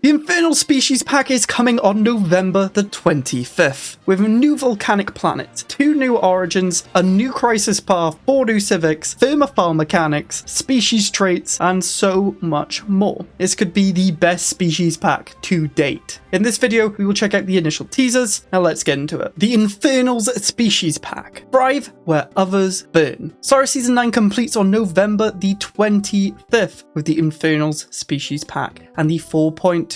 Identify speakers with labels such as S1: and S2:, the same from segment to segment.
S1: The Infernal Species Pack is coming on November the 25th, with a new volcanic planet, 2 new origins, a new crisis path, 4 new civics, thermophile mechanics, species traits, and so much more. This could be the best species pack to date. In this video, we will check out the initial teasers. Now let's get into it. The Infernals Species Pack. Thrive where others burn. Stellaris Season 9 completes on November the 25th with the Infernals Species Pack and the 4.2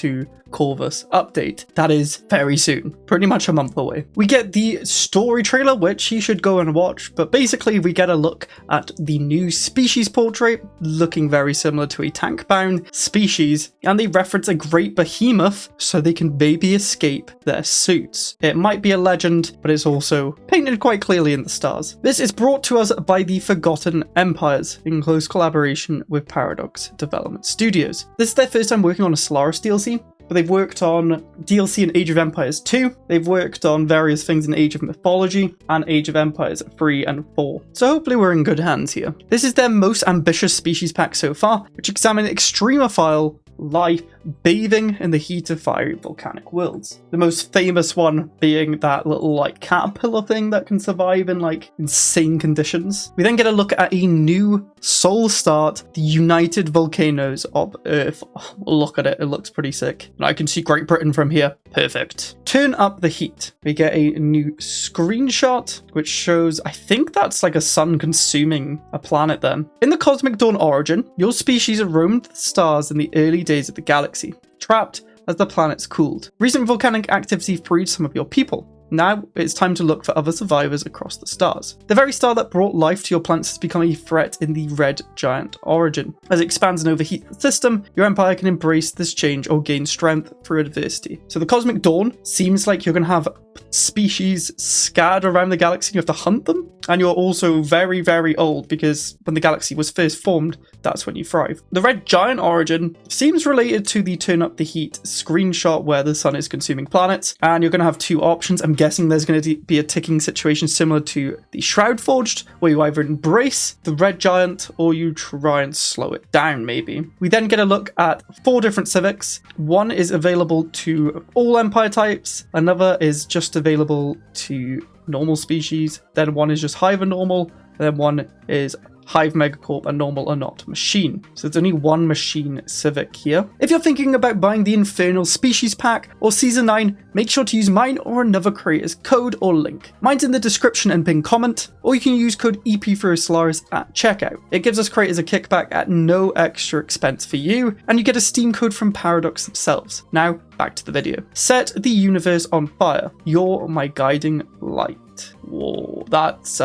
S1: Corvus update. That is very soon, pretty much a month away. We get the story trailer, which you should go and watch, but basically we get a look at the new species portrait, looking very similar to a tank-bound species, and they reference a great behemoth so they can maybe escape their suits. It might be a legend, but it's also painted quite clearly in the stars. This is brought to us by the Forgotten Empires in close collaboration with Paradox Development Studios. This is their first time working on a Stellaris DLC, but they've worked on DLC in Age of Empires 2, they've worked on various things in Age of Mythology, and Age of Empires 3 and 4. So hopefully we're in good hands here. This is their most ambitious species pack so far, which examines extremophile life bathing in the heat of fiery volcanic worlds. The most famous one being that little like caterpillar thing that can survive in like insane conditions. We then get a look at a new soul start, the United Volcanoes of Earth. Oh, look at it, it looks pretty sick. And I can see Great Britain from here. Perfect. Turn up the heat. We get a new screenshot which shows, I think that's like a sun consuming a planet then. In the Cosmic Dawn origin, your species roamed the stars in the early days of the galaxy, trapped as the planets cooled. Recent volcanic activity freed some of your people. Now it's time to look for other survivors across the stars. The very star that brought life to your planets has become a threat in the red giant origin. As it expands and overheats the system, your empire can embrace this change or gain strength through adversity. So the Cosmic Dawn seems like you're going to have species scattered around the galaxy and you have to hunt them. And you're also very, very old because when the galaxy was first formed, that's when you thrive. The red giant origin seems related to the turn up the heat screenshot where the sun is consuming planets. And you're going to have 2 options. I'm guessing there's going to be a ticking situation similar to the Shroud Forged, where you either embrace the red giant or you try and slow it down maybe. We then get a look at 4 different civics. One is available to all empire types. Another is just available to normal species, then one is just Hive and normal, and then one is Hive, Megacorp, and normal or not machine. So there's only one machine civic here. If you're thinking about buying the Infernal Species Pack or Season 9, make sure to use mine or another creator's code or link. Mine's in the description and pinned comment, or you can use code EP4Stellaris at checkout. It gives us creators a kickback at no extra expense for you, and you get a Steam code from Paradox themselves. Now, back to the video. Set the universe on fire. You're my guiding light. Whoa, that's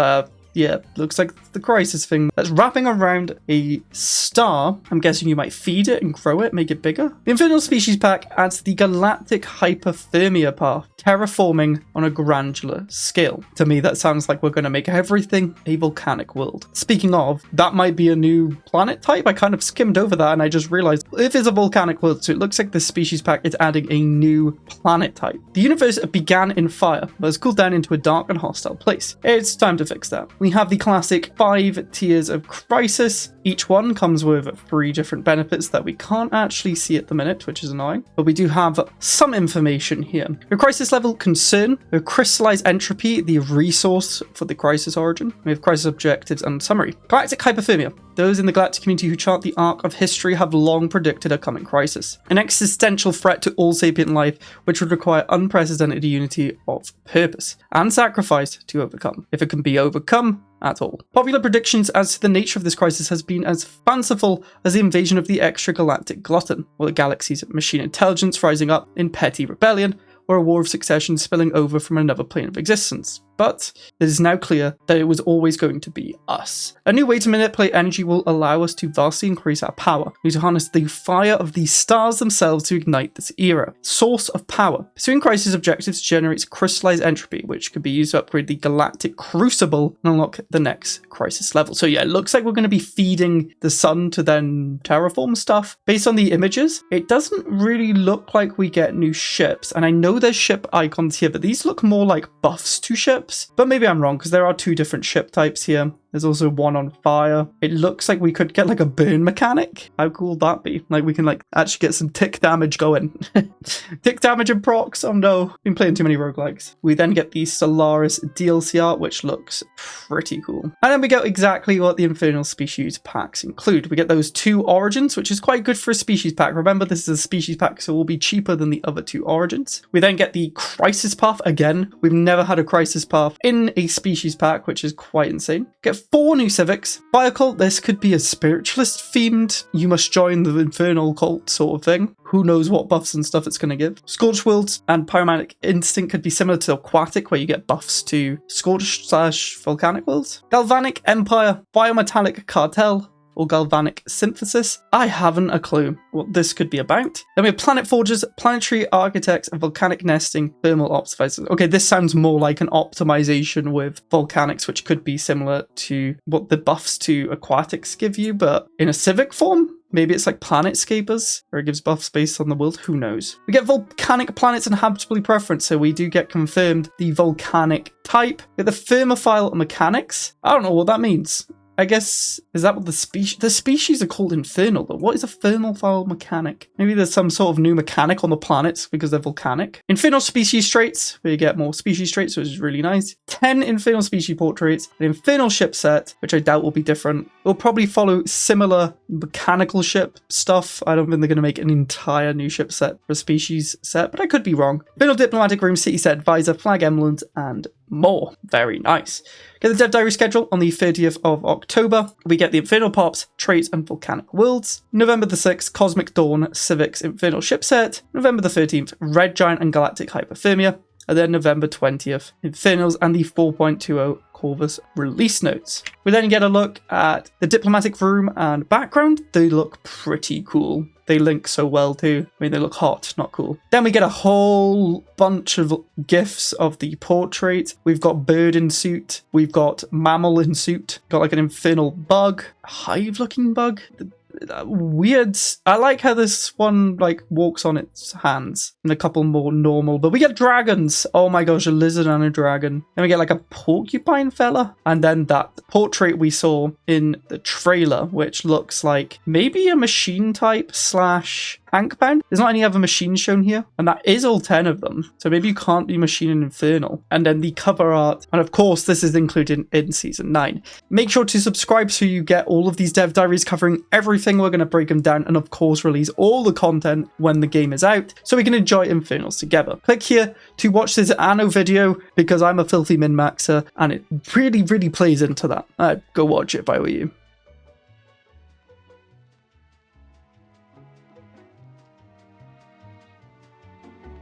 S1: yeah, looks like the crisis thing that's wrapping around a star. I'm guessing you might feed it and grow it, make it bigger. The Infernal Species Pack adds the galactic hyperthermia path, terraforming on a granular scale. To me, that sounds like we're going to make everything a volcanic world. Speaking of, that might be a new planet type. I kind of skimmed over that and I just realized if it's a volcanic world, so it looks like the species pack is adding a new planet type. The universe began in fire, but has cooled down into a dark and hostile place. It's time to fix that. We have the classic 5 tiers of crisis. Each one comes with 3 different benefits that we can't actually see at the minute, which is annoying, but we do have some information here. The crisis level concern, the crystallized entropy, the resource for the crisis origin. We have crisis objectives and summary. Galactic hypothermia. Those in the galactic community who chart the arc of history have long predicted a coming crisis. An existential threat to all sapient life, which would require unprecedented unity of purpose and sacrifice to overcome, if it can be overcome at all. Popular predictions as to the nature of this crisis has been as fanciful as the invasion of the extragalactic glutton, or the galaxy's machine intelligence rising up in petty rebellion, or a war of succession spilling over from another plane of existence. But it is now clear that it was always going to be us. A new way to manipulate energy will allow us to vastly increase our power. We need to harness the fire of the stars themselves to ignite this era. Source of power. Pursuing crisis objectives generates crystallized entropy, which can be used to upgrade the galactic crucible and unlock the next crisis level. So yeah, it looks like we're going to be feeding the sun to then terraform stuff. Based on the images, it doesn't really look like we get new ships. And I know there's ship icons here, but these look more like buffs to ships. But maybe I'm wrong, because there are 2 different ship types here. There's also one on fire. It looks like we could get like a burn mechanic. How cool would that be? Like we can like actually get some tick damage going. Tick damage and procs. Oh no, been playing too many roguelikes. We then get the Stellaris DLC art, which looks pretty cool. And then we get exactly what the Infernal species packs include. We get those 2 origins, which is quite good for a species pack. Remember, this is a species pack, so it will be cheaper than the other 2 origins. We then get the crisis path again. We've never had a crisis path in a species pack, which is quite insane. Get 4 new civics. Fire cult, this could be a spiritualist themed, you must join the infernal cult sort of thing. Who knows what buffs and stuff it's going to give. Scorched Worlds and Pyromantic Instinct could be similar to Aquatic, where you get buffs to Scorched/Volcanic Worlds. Galvanic Empire, Biometallic Cartel, or Galvanic Synthesis. I haven't a clue what this could be about. Then we have Planet Forgers, Planetary Architects, and Volcanic Nesting, Thermal Optimizers. Okay, this sounds more like an optimization with Volcanics, which could be similar to what the buffs to Aquatics give you, but in a civic form? Maybe it's like Planetscapers, where it gives buffs based on the world. Who knows? We get volcanic planets and habitability preference, so we do get confirmed the volcanic type. We get the thermophile mechanics. I don't know what that means. I guess, is that what the species are called infernal, but what is a thermophile mechanic? Maybe there's some sort of new mechanic on the planets because they're volcanic. Infernal species traits, where you get more species traits, which is really nice. 10 infernal species portraits, an infernal ship set, which I doubt will be different. We'll probably follow similar mechanical ship stuff. I don't think they're going to make an entire new ship set for a species set, but I could be wrong. Infernal diplomatic room, city set, advisor, flag emblems, and more. Very nice. Get the Dev Diary schedule on the 30th of October. We get the Infernal Pops, Traits, and Volcanic Worlds. November the 6th, Cosmic Dawn, Civics Infernal Ship Set. November the 13th, Red Giant and Galactic Hypothermia. And then November 20th, Infernals and the 4.20 Corvus release notes. We then get a look at the diplomatic room and background. They look pretty cool. They link so well too. I mean, they look hot, not cool. Then we get a whole bunch of gifs of the portrait. We've got bird in suit. We've got mammal in suit. Got like an infernal bug, hive looking bug. Weird. I like how this one like walks on its hands, and a couple more normal, but we get dragons. Oh my gosh, a lizard and a dragon. Then we get like a porcupine fella, and then that portrait we saw in the trailer, which looks like maybe a machine type / tank bound. There's not any other machines shown here, and that is all 10 of them, so maybe you can't be machine and infernal. And then the cover art, and of course this is included in season 9. Make sure to subscribe so you get all of these dev diaries covering everything. We're going to break them down and of course release all the content when the game is out, so we can enjoy Infernals together. Click here to watch this Anno video because I'm a filthy min-maxer and it really plays into that. I'd go watch it if I were you.